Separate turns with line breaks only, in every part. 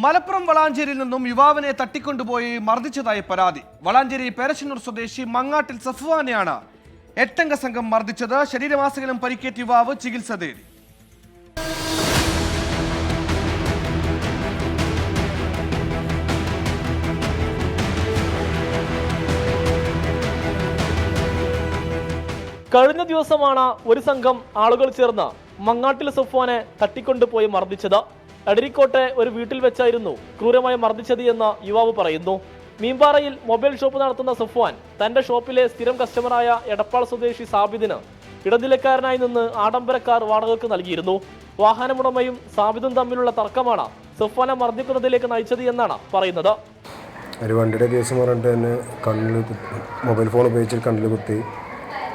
മലപ്പുറം വളാഞ്ചേരിയിൽ നിന്നും യുവാവിനെ തട്ടിക്കൊണ്ടുപോയി മർദ്ദിച്ചതായി പരാതി. വളാഞ്ചേരി പേരശ്ശന്നൂർ സ്വദേശി മങ്ങാട്ടിൽ സഫ്വാനെയാണ് 8 അംഗ സംഘം മർദ്ദിച്ചത്. ശരീരമാസകലം പരിക്കേറ്റ യുവാവ് ചികിത്സ തേടി.
കഴിഞ്ഞ ദിവസമാണ് ഒരു സംഘം ആളുകൾ ചേർന്ന് മങ്ങാട്ടിൽ സഫ്വാനെ തട്ടിക്കൊണ്ടുപോയി മർദ്ദിച്ചത്. എടരിക്കോട്ടെ ഒരു വീട്ടിൽ വെച്ചായിരുന്നു ക്രൂരമായി മർദ്ദിച്ചത് എന്ന് യുവാവ് പറയുന്നു. മീമ്പാറയിൽ മൊബൈൽ ഷോപ്പ് നടത്തുന്ന സഫ്വാൻ തന്റെ ഷോപ്പിലെ സ്ഥിരം കസ്റ്റമറായ എടപ്പാൾ സ്വദേശി സാബിദിന് ഇടനിലക്കാരനായി നിന്ന് ആഡംബര കാർ വാടകയ്ക്ക് നൽകിയിരുന്നു. വാഹനമുടമയും സാബിദും തമ്മിലുള്ള തർക്കമാണ് സഫ്വാനെ മർദ്ദിക്കുന്നതിലേക്ക് നയിച്ചത് എന്നാണ് പറയുന്നത്.
ഒരു വണ്ടിയുടെ കേസ് പറഞ്ഞിട്ട് തന്നെ കണ്ണിൽ മൊബൈൽ ഫോൺ ഉപയോഗിച്ച് കണ്ണിൽ കുത്തി,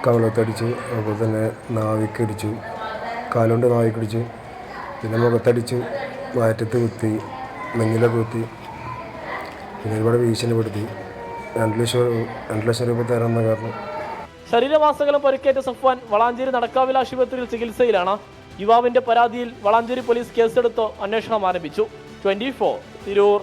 കവളത്തടിച്ചു, അതുപോലെ തന്നെ നാവിക്കടിച്ചു, കാലുകൊണ്ട് നാവിക്കടിച്ചു, പിന്നെ മുഖത്തടിച്ചു, വയറ്റത്ത് കുത്തി, നെഞ്ഞിലൊക്കെ കുത്തി, പിന്നെ ഒരുപാട് ഭീഷണിപ്പെടുത്തി. 2 ലക്ഷം രൂപ തരാമെന്ന കാരണം.
ശരീരമാസകലം പരിക്കേറ്റ സഫ്വാൻ വളാഞ്ചേരി നടക്കാവിൽ ആശുപത്രിയിൽ ചികിത്സയിലാണ്. യുവാവിന്റെ പരാതിയിൽ വളാഞ്ചേരി പോലീസ് കേസെടുത്ത് അന്വേഷണം ആരംഭിച്ചു. 24 തിരൂർ.